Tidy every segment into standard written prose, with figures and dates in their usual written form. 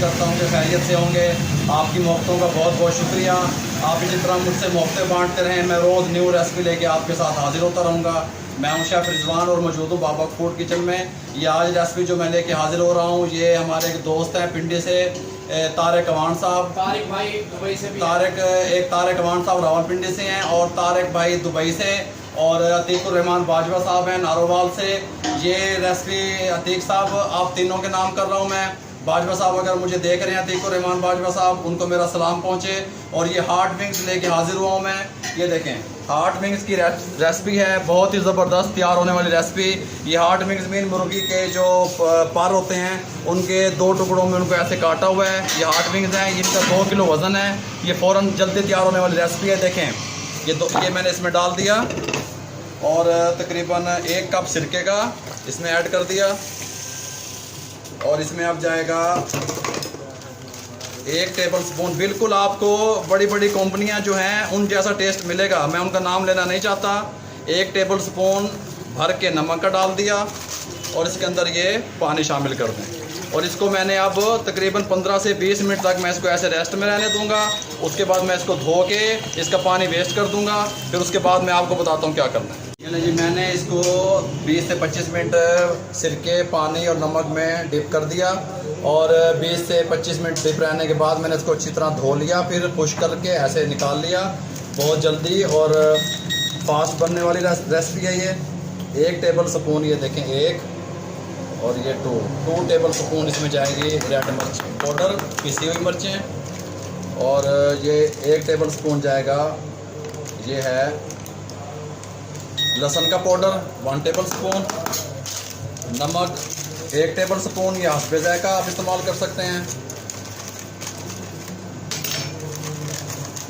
करता हूँ कि खैरियत से होंगे। आपकी मोहब्बतों का बहुत बहुत शुक्रिया। आप इसी तरह मुझसे मोहब्बतें बांटते रहें। मैं रोज़ न्यू रेसिपी लेके आपके साथ हाजिर होता रहूँगा। मैं हूँ शेफ़ रिजवान और मौजूद हूँ बाबा फूड किचन में। ये आज रेसिपी जो मैं लेके हाजिर हो रहा हूँ, ये हमारे एक दोस्त हैं पिंडी से, तारिक अवान साहब। तारिक भाई दुबई से भी तारिक अवान साहब रावलपिंडी से हैं और तारिक भाई दुबई से, और अतीकुर रहमान बाजवा साहब हैं नारोवाल से। ये रेसिपी अतीक साहब, आप तीनों के नाम कर रहा हूँ मैं। बाजवा साहब अगर मुझे देख रहे हैं, अतीकुर रहमान बाजवा साहब, उनको मेरा सलाम पहुँचे। और ये हार्ट विंग्स लेके हाजिर हुआ हूँ मैं। ये देखें, हार्ट विंग्स की रेसिपी है, बहुत ही ज़बरदस्त तैयार होने वाली रेसिपी। ये हार्ट विंग्स मीन मुर्गी के जो पर होते हैं, उनके 2 टुकड़ों में उनको ऐसे काटा हुआ है। ये हार्ट विंग्स हैं, इनका 2 किलो वज़न है। ये फ़ौरन जल्दी तैयार होने वाली रेसिपी है। देखें, ये मैंने इसमें डाल दिया और तकरीबन 1 कप सिरके का इसमें ऐड कर दिया। और इसमें अब जाएगा 1 टेबल स्पून। बिल्कुल आपको बड़ी बड़ी कंपनियां जो हैं उन जैसा टेस्ट मिलेगा, मैं उनका नाम लेना नहीं चाहता। 1 टेबल स्पून भर के नमक का डाल दिया और इसके अंदर ये पानी शामिल कर दें। और इसको मैंने अब तकरीबन 15 से 20 मिनट तक मैं इसको ऐसे रेस्ट में रहने दूंगा। उसके बाद मैं इसको धो के इसका पानी वेस्ट कर दूंगा। फिर उसके बाद मैं आपको बताता हूँ क्या करना है। जी, मैंने इसको 20 से 25 मिनट सिरके, पानी और नमक में डिप कर दिया। और 20 से 25 मिनट डिप रहने के बाद मैंने इसको अच्छी तरह धो लिया, फिर खुश करके ऐसे निकाल लिया। बहुत जल्दी और फास्ट बनने वाली रेसिपी है ये। 1 टेबल स्पून, ये देखें 1 और ये 2 टेबल स्पून इसमें जाएगी रेड मिर्च पाउडर, पिसी हुई मिर्चें। और ये 1 टेबल स्पून जाएगा, ये है लहसुन का पाउडर 1 टेबल स्पून। नमक 1 टेबल स्पून, ये हस्बे जायका आप इस्तेमाल कर सकते हैं।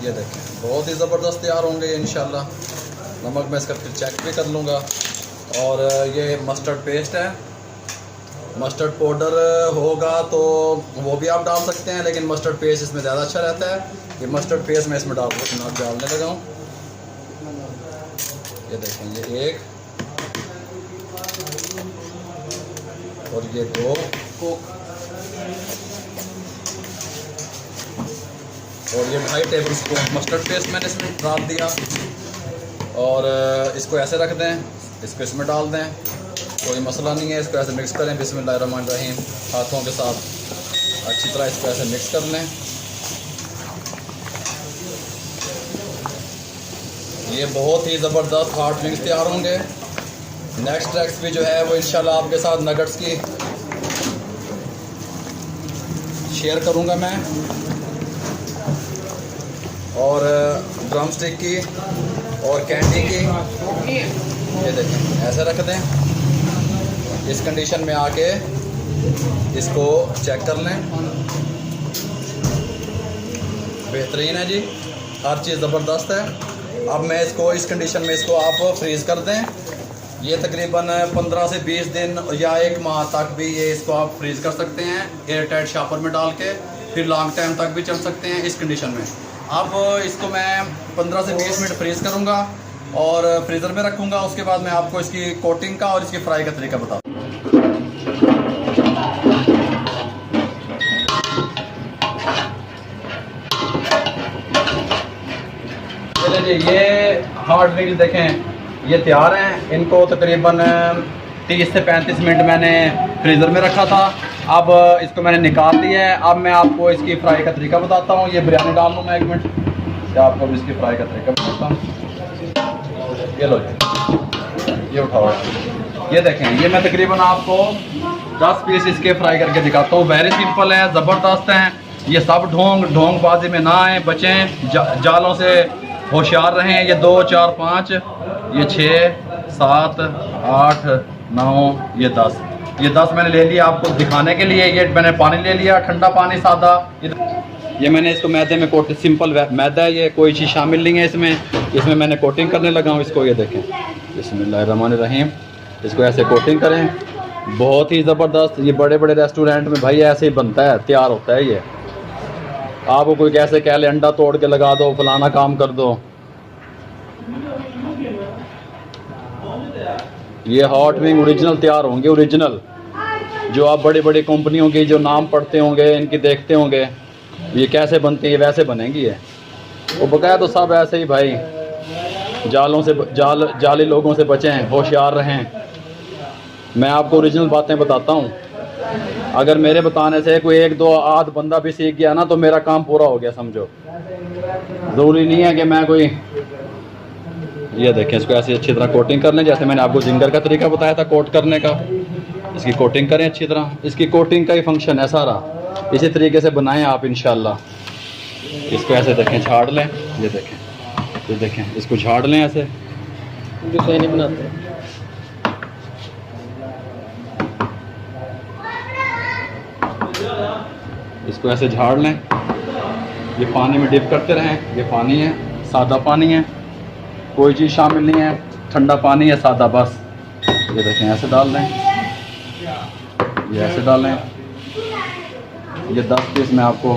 ये देखें, बहुत ही ज़बरदस्त तैयार होंगे ये इंशाल्लाह। नमक मैं इसका फिर चेक भी कर लूँगा। और ये मस्टर्ड पेस्ट है, मस्टर्ड पाउडर होगा तो वो भी आप डाल सकते हैं, लेकिन मस्टर्ड पेस्ट इसमें ज़्यादा अच्छा रहता है। ये मस्टर्ड पेस्ट मैं इसमें डालने लगा हूँ। ये देखें, ये 1 और ये 2 और ये 2.5 टेबल स्पून मस्टर्ड पेस्ट मैंने इसमें डाल दिया। और इसको ऐसे रख दें, इसको इसमें डाल दें, कोई मसला नहीं है। इसको ऐसे मिक्स करें, बिस्मिल्लाहिर्रहमानिर्रहीम। हाथों के साथ अच्छी तरह इसको ऐसे मिक्स कर लें। ये बहुत ही ज़बरदस्त हार्ट विंग्स तैयार होंगे। नेक्स्ट रेसिपी जो है वो इंशाल्लाह आपके साथ नगट्स की शेयर करूंगा मैं, और ड्रम स्टिक की और कैंडी की। ये देखें, ऐसे रख दें, इस कंडीशन में आके इसको चेक कर लें। बेहतरीन है जी, हर चीज़ ज़बरदस्त है। अब मैं इसको इस कंडीशन में इसको आप फ्रीज़ कर दें। ये तकरीबन 15 से 20 दिन या 1 माह तक भी ये इसको आप फ्रीज़ कर सकते हैं एयर टाइट शॉपर में डाल के। फिर लॉन्ग टाइम तक भी चल सकते हैं इस कंडीशन में। अब इसको मैं 15 से 20 मिनट फ्रीज़ करूँगा और फ्रीज़र में रखूँगा। उसके बाद मैं आपको इसकी कोटिंग का और इसकी फ्राई का तरीका बताऊँ। चलिए, ये हार्ट विंग्स देखें, ये तैयार हैं। इनको तकरीबन 30 से 35 मिनट मैंने फ्रीज़र में रखा था। अब इसको मैंने निकाल दिया है। अब मैं आपको इसकी फ्राई का तरीका बताता हूँ। ये बिरयानी डाल लूँ मैं 1 मिनट से, आपको भी इसकी फ्राई का तरीका बताता हूँ। ये लो जी, ये उठाओ। ये देखें, ये मैं तकरीबन आपको 10 पीस इसके फ्राई करके दिखाता हूँ। वेरी सिंपल है, ज़बरदस्त हैं। ये सब ढोंगबाजी में ना आए, बचें, जालों से होशियार रहें। ये 2 4 5, ये 6 7 8 9, ये 10। ये 10 मैंने ले लिया आपको दिखाने के लिए। ये मैंने पानी ले लिया, ठंडा पानी सादा। ये मैंने इसको मैदे में कोट, सिंपल मैदा है ये, कोई चीज़ शामिल नहीं है इसमें मैंने कोटिंग करने लगा हूँ इसको। ये देखें, बिस्मिल्लाहिर्रहमानिर्रहीम। इसको ऐसे कोटिंग करें, बहुत ही ज़बरदस्त। ये बड़े बड़े रेस्टोरेंट में भाई ऐसे ही बनता है, तैयार होता है ये। आपको कोई कैसे कह ले अंडा तोड़ के लगा दो, फलाना काम कर दो। ये हॉट विंग ओरिजिनल तैयार होंगे, ओरिजिनल। जो आप बड़ी बड़ी कंपनियों की जो नाम पढ़ते होंगे, इनकी देखते होंगे ये कैसे बनती है, वैसे बनेंगी ये। वो बकाया तो सब ऐसे ही भाई, जाली लोगों से बचें, होशियार रहें। मैं आपको ओरिजिनल बातें बताता हूँ। अगर मेरे बताने से कोई एक दो आध बंदा भी सीख गया ना तो मेरा काम पूरा हो गया समझो। ज़रूरी नहीं है कि मैं कोई, ये देखें इसको ऐसे अच्छी तरह कोटिंग कर लें, जैसे मैंने आपको जिंगर का तरीका बताया था कोट करने का। इसकी कोटिंग करें अच्छी तरह, इसकी कोटिंग का ही फंक्शन है सारा। इसी तरीके से बनाएं आप इंशाल्लाह। इसको ऐसे देखें झाड़ लें, ये देखें इसको झाड़ लें ऐसे, जो सही नहीं बनाते। इसको ऐसे झाड़ लें। ये पानी में डिप करते रहें। ये पानी है, सादा पानी है, कोई चीज़ शामिल नहीं है, ठंडा पानी है सादा बस। ये देखें ऐसे डाल दें, ये ऐसे डालें। ये 10 पीस में आपको,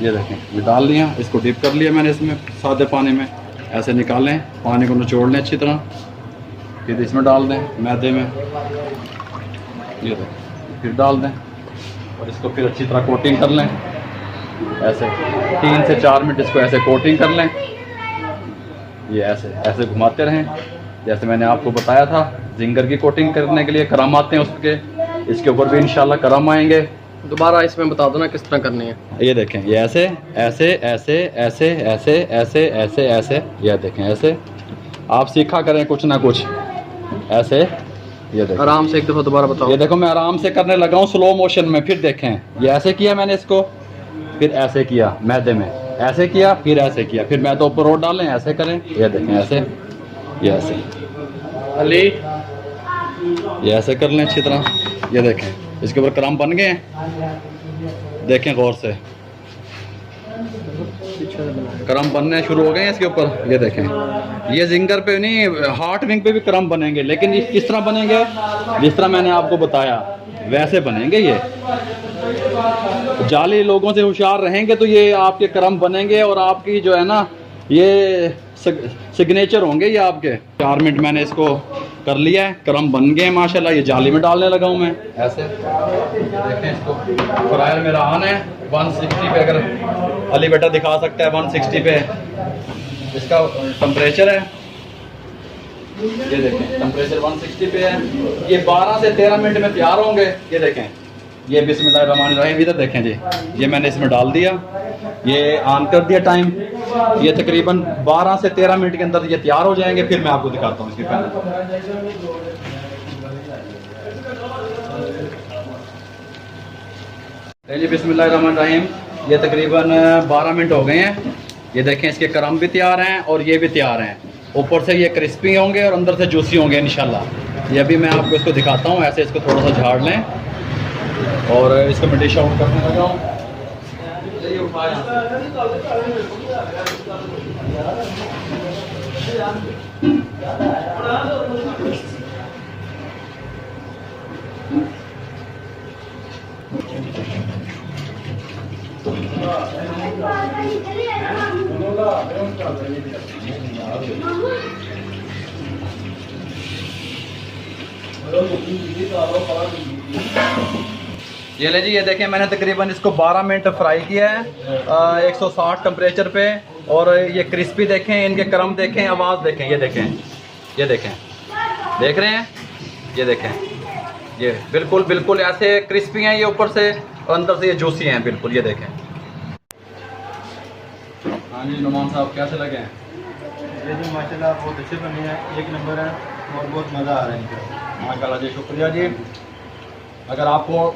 ये देखें ये डाल लिया, इसको डिप कर लिया मैंने इसमें सादे पानी में। ऐसे निकालें, पानी को निचोड़ लें अच्छी तरह, फिर इसमें डाल दें मैदे में, ये देखें फिर डाल दें और इसको फिर अच्छी तरह कोटिंग कर लें। ऐसे 3 से 4 मिनट इसको ऐसे कोटिंग कर लें। ये ऐसे घुमाते रहें, जैसे मैंने आपको बताया था। जिंगर की कोटिंग करने के लिए करम आते हैं उसके, इसके ऊपर भी इंशाल्लाह करम आएंगे। दोबारा इसमें बता दो ना किस तरह करनी है। ये देखें ये ऐसे ऐसे ऐसे ऐसे ऐसे ऐसे ऐसे ऐसे, ये देखें ऐसे आप सीखा करें कुछ ना कुछ ऐसे। ये देखें आराम से एक दफ़ा दोबारा बताओ। ये देखो मैं आराम से करने लगा हूँ स्लो मोशन में। फिर देखें ये ऐसे किया मैंने इसको, फिर ऐसे किया मैदे में, ऐसे किया फिर ऐसे किया, फिर मैदा ऊपर और डालें, ऐसे करें। ये देखें ऐसे, ये ऐसे अली, ये ऐसे कर लें अच्छी तरह। ये देखें इसके ऊपर क्रम बन गए हैं, देखें गौर से क्रम बनने शुरू हो गए हैं इसके ऊपर। ये देखें ये जिंगर पे नहीं, हार्ट विंग पे भी क्रम बनेंगे, लेकिन ये किस तरह बनेंगे, जिस तरह मैंने आपको बताया वैसे बनेंगे। ये जाली लोगों से होशियार रहेंगे तो ये आपके क्रम बनेंगे और आपकी जो है ना ये सिग्नेचर होंगे ये आपके। 4 मिनट मैंने इसको कर लिया है, क्रम बन गए माशाल्लाह। ये जाली में डालने लगा हूँ मैं ऐसे। देखें इसको, फ्रायर मेरा ऑन है 160 पे, अगर अली बेटा दिखा सकता है 160 पे इसका टेम्परेचर है। ये देखें टेम्परेचर 160 पे है। ये 12 से 13 मिनट में तैयार होंगे। ये देखें ये बिस्मिल्लाहिर्रहमानिर्रहीम, इधर देखें जी, ये मैंने इसमें डाल दिया, ये ऑन कर दिया टाइम। ये तकरीबन 12 से 13 मिनट के अंदर ये तैयार हो जाएंगे। फिर मैं आपको दिखाता हूँ इसके पहले। जी बिस्मिल्लाहिर्रहमानिर्रहीम, ये तकरीबन 12 मिनट हो गए हैं। ये देखें इसके क्रम भी तैयार हैं और ये भी तैयार हैं। ऊपर से ये क्रिस्पी होंगे और अंदर से जूसी होंगे इंशाल्लाह। ये अभी मैं आपको इसको दिखाता हूँ। ऐसे इसको थोड़ा सा झाड़ लें और इसको मैं डिश आउट करने लगा हूँ। ये ले जी, ये देखें मैंने तकरीबन इसको 12 मिनट फ्राई किया है 160 टेम्परेचर पे। और ये क्रिस्पी देखें, इनके क्रम देखें, आवाज़ देखें। ये देखें, ये देखें, देख रहे हैं, ये देखें, ये बिल्कुल बिल्कुल ऐसे क्रिस्पी हैं ये ऊपर से और अंदर से ये जूसी हैं बिल्कुल। ये देखें। हाँ जी नुमान साहब कैसे लगे हैं? ये जी माशाल्लाह बहुत अच्छे बने हैं, 1 नंबर है और बहुत मज़ा आ रहा है इनका। माशाल्लाह जी, शुक्रिया जी। अगर आपको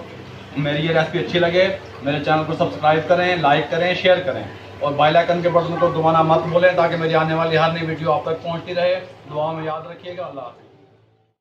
मेरी ये रेसिपी अच्छी लगे मेरे चैनल को सब्सक्राइब करें, लाइक करें, शेयर करें और बेल आइकन के बटन को दबाना मत भूलें ताकि मेरी आने वाली हर नई वीडियो आप तक पहुंचती रहे। दुआ में याद रखिएगा। अल्लाह हाफ़िज़।